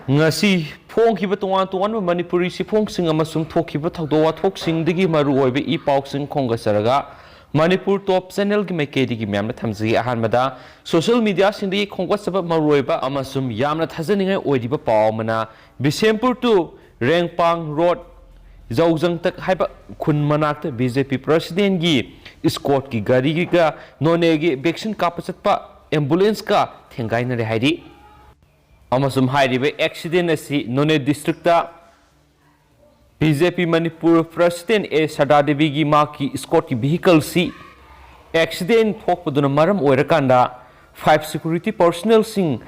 ngasi phongkiba tongan tongan Manipuri siphongsing amasung thokhiba thakdo wathoksingdagi maru oibe I pausing khongasaraga Manipur top channel ki maikedi ki myamna thamji ahanmada social media sindi khongwasaba maru oiba amasum yamna thajaningai oidiba pawmana Bisempur to Rengpang road Zaujang tak haiba khun manakta BJP president gi escort ki gari gi ga none gi vaccine kapachatpa ambulance ka thengaina re hairi amasum hairibe accident asi none district ta BJP Manipur president A Sada Devi gi ma ki escort ki vehicle si accident thokpaduna maram oirakanda 5 security personnel sing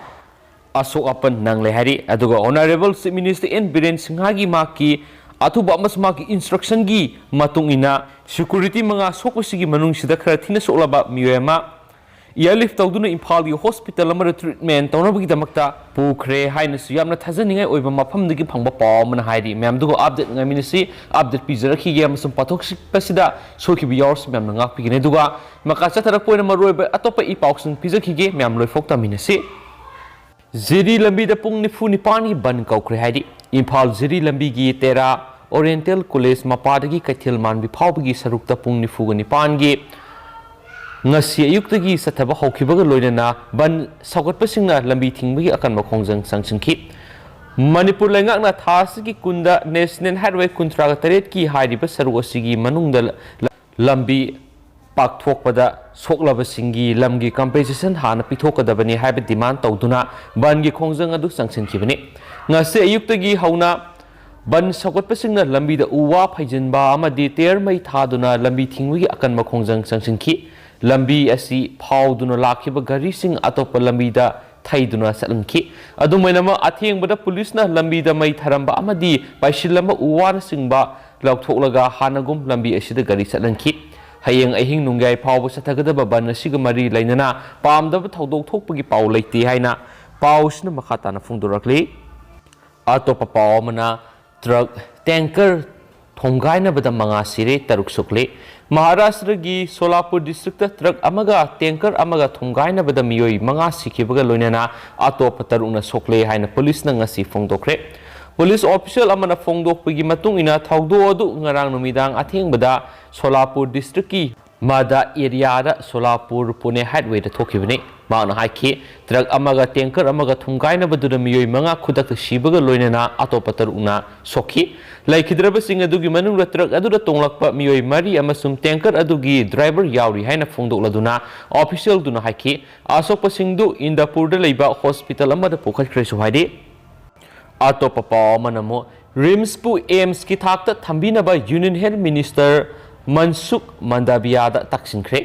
asok apan nangle hari aduga honorable chief minister N Biren Singha gi ma ki athuba amasma ki instruction gi matung ina security manga sokosigi manung sida khara thina soklaba miyema Airlift tawduna Imphal gi hospital amara treatment tawnabugi damakta toukhre haina su yamna thajaningai oiba mafamdagi phangba pawmana hairi myam dugo update ngaminisi update pijaraki gi amasum pathok pasida sokhibi yours myam ngak pigine duga makacha tarak poina maroiba atopa I pauksung pijaki gi myam loi fokta minasi Ziri lambi da pung nifu nipani ban kaukre hairi Imphal Ziri lambi gi tera Oriental College mapadagi kaithil manbi phawbagi sarukta pung nifu ga nipan gi ngasi ayuktagi sathaba hokhibaga loinana ban saugatpasingna lambi thingbagi akanba khongjang sangchingki Manipur laingakna thasigi kunda National Highway kuntraga taret ki hairiba saru asigi manungda lambi pakthokpada soklabasingi lamgi compensation hana pithokadabani haiba demand tawduna bangi khongjang adu sangchinkibani ngasi ayuktagi hauna ban saugatpasingna lambida uwa phaijinba amadi termai thaduna lambi thingwigi akanba khongjang sangchinkhi lambi asi phawduna lakhiba gari sing atopa lambida thaiduna salanki adumainama athengbada police na lambida mai tharamba amadi paishilamba uwana singba lauktholaga hanagum lambi asida gari salanki hayeng ahing nungai phawbu sathagadaba ban asiga mari lainana pamdaba thodok thokpagi paw leiti haina pawsna makhatana phungdurakli atopa pawmana truck tanker thongaina bada manga sire taruk sukle Maharashtra gi Solapur district truck amaga tanker amaga thongaina bada miyoi manga sikhibaga loinana atopa taruna sokle haina police na ngasi phongdokre police official amana phongdokpagi matung ina thawdo adu ngarang numidang athengbada Solapur district ki mada area da Solapur Pune highway da thokibani maana haiki truck amaga tanker amaga thongaina bada miyoi manga khudak sibaga loinana atopa taruna sokhi laikhidraba sing adugi manung truck aduda tonglakpa miyoi mari amasum tanker adugi driver yauri haina phongdokladuna official duna haiki asokpa singdu Indapur da leiba hospital amada pukhakhre suhaidi atopa pawamanamo rims pu aims ki thakta thambinaba union health minister Mansukh Mandaviya taksinkre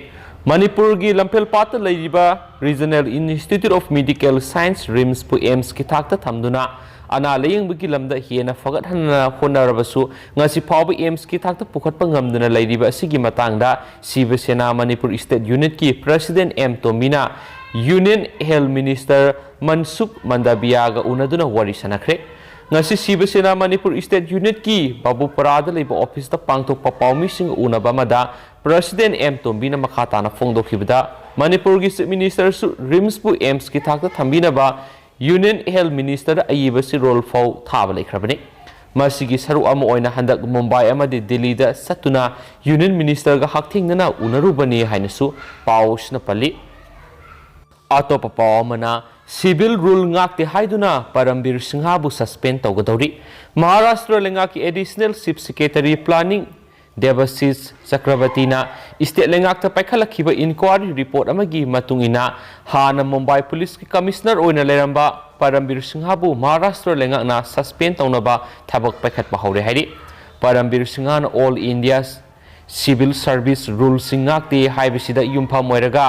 Manipur gi Lampel Pata leiriba Regional Institute of Medical Science rims pu aims ki thakta thamduna ana layeng bagi lamda hiena fagat hana honarabasu ngasi phawba aims ki thakta pukhatpa ngamduna leiriba asigi matangda Shiva Sena Manipur State Unit ki President M Tomina Union Health Minister Mansukh Mandaviya ga unaduna wari sanakre ngasi Shiva Sena Manipur State Unit ki Babu Parada leiba office ta pangthokpa pawmising unaba mada President M Tomina makhatana phongdokhibada Manipur gi Chief Minister su rims pu aims ki thakta thambinaba Union Health Minister ayibasi role faw thaba lekhrabani masigi saru ama oina handak Mumbai amadi Delhi da satuna Union Minister ga hakthingna unarubani hainasu pawsna pali atopa pawmana civil rule ngakte haiduna Parambir Singha bu suspend tawgadori Maharashtra lengaki additional chief secretary planning Devasis Chakrabartina state lengakta paikhalakhiba inquiry report amagi matungina hana Mumbai police ki commissioner oina leramba Parambir Singha bu Maharashtra lengakna suspend tawnaba thabak paikhatpa hore hairi Parambir Singha na all India's civil service rule singakte haibisida yumpham oiraga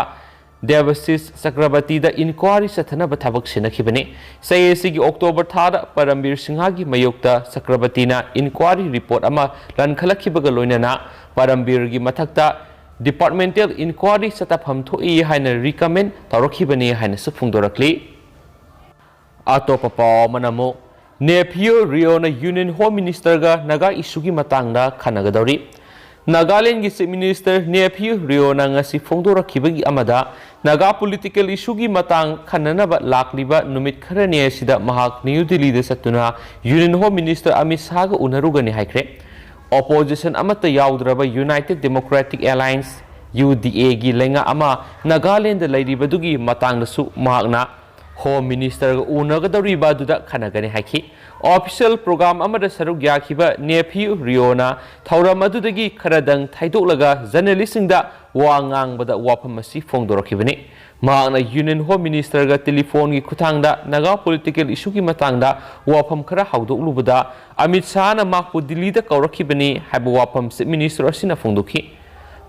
Devasis Chakrabarti da inquiry sathanaba thabak sinakhibani sayesigi October thada Parambir Singha gi mayokta Chakrabarti na inquiry report ama lankhalakhibaga loinana Parambir gi mathakta departmental inquiry satafam thoi haina recommend tawrakhibani haina suphungdorakli atopa pawamanamo nephew Riona Union Home Minister ga naga issue gi matangda khanagadori Nagaland gi Chief Minister Nephew Riona ngasi phongdorakhibagi amada Naga political issue gi matang khananaba lakliba numit kharani asida mahak New Delhi da satuna Union Home Minister Amit Shah ga unarugani haikre opposition amata yaudraba United Democratic Alliance UDA gi lenga ama Nagaland da lairibadugi matang dasu mahakna Home Minister ga unagadariba duda khanagani haiki official program amada saruk yakhiba Nephew Riona thauram adudagi kharadang thaidolaga journalist singda wa ngangbada wafam asi phongdorakhibani maana Union Home Minister ga telephone gi khuthangda naga political issue gi matangda wafam khara hawdoklubada Amit Shah na makpu Delhi da kaurakhibani haba wafam Chief Minister asina phongdokhi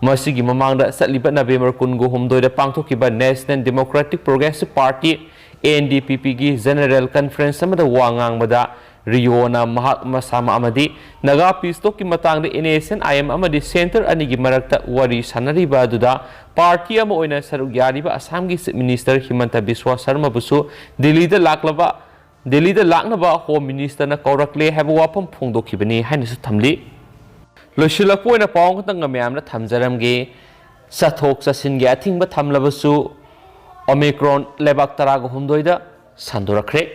masigi mamangda satliba November 19 da pangthokiba National Democratic Progressive Party NDPP gi General Conference amada wa ngangbada Riona mahak masama amadi naga pistok ki matangda NSN IM amadi center ani gi marakta wari sanariba duda party ama oina saruk yariba Assam gi Chief Minister Himanta Biswa Sarma busu Delhi da laknaba Home Minister na kaurakle haba wapam phongdokhibani hainasu thamli loshilakpo oina pawng khotang myamna thamjaramge sathok chasin gi athingba thamlabasu Omicron lebak taraga humdoida sandorakhre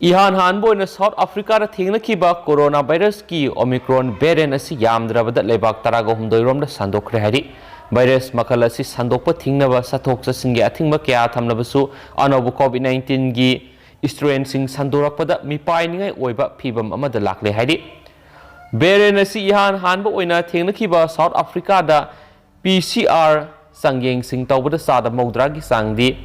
Ihan hanbo in South Africa da thingna kiba coronavirus ki Omicron biren asi yamdrabada lebak taraga humdoirom da sandokhre hari virus makal asi sandokpa thingnaba sathok chasingi athingba kya thamlabasu anobu COVID-19 gi strain sing sandorakpada mipai ningai oiba phibam amada lakle hari biren asi ihan hanbo oina thingna kiba South Africa da PCR sangyeng sing tawbada sada maudragi sangdi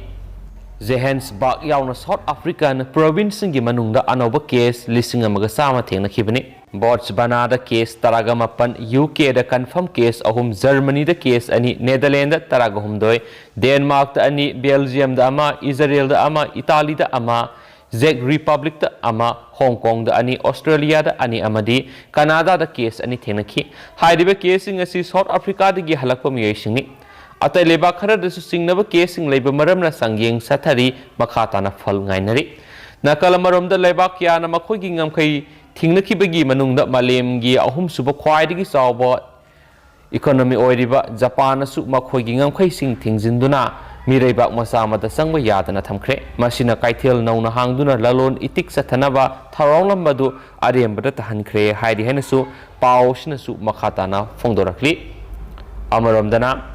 Johannesburg yauna South African province gi manungda anoba case lising amaga sama thengna khibani Botswana da case taraga mapan UK da confirm case ahum Germany da case ani Netherlands da taraga humdoi Denmark da ani Belgium da ama Israel da ama Italy da ama Czech Republic da ama Hong Kong da ani Australia da ani amadi Canada da case ani thengna khi haidiba case ngasi South Africa da gi halakpa miyai singni Atai leba khara dasu singnaba casing leba maramna sangyeng sathari makhatana phal ngainari nakala maromda leba kya na makhoi gi ngamkhai thingnakibagi manungda malem gi ahum suba khwaidigi chawba economy oiriba Japan su makhoi gi ngamkhai sing thingjinduna miraiba masama da sangba yadana thamkhre masina kaithel nauna hangduna lalon itik sathanaba tharonglam madu arembada tahankhre haidi henasu pausna su makhatana phongdorakli amaromdana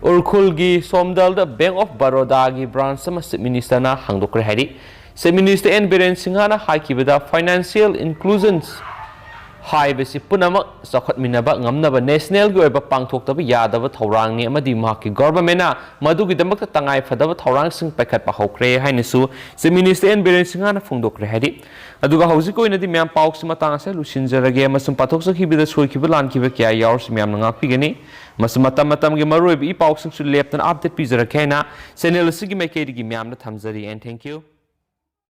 Urkhulgi Somdal da Bank of Baroda gi branch sama Chief Minister na hangdokre hari Chief Minister N Biren Singhana haikibada financial inclusions haibasi punama sakhatminaba ngamnaba national gi oiba pangthoktaba yadaba thorangni amadi mahaki government na madugi damakta tangai fadaba thorang sing paikhat pa hokre hainisu Chief Minister N Biren Singhana phongdokre hari aduga hausi koina di myam pauk sima tang ase lusinjarage masum pathok sakhibida soikiba lankiba kya yaurs myam ngakpigani masum matam ge maroi bi pauk sing su leptan update pizara kena channel sigi maikedi gi myam na thamjari and thank you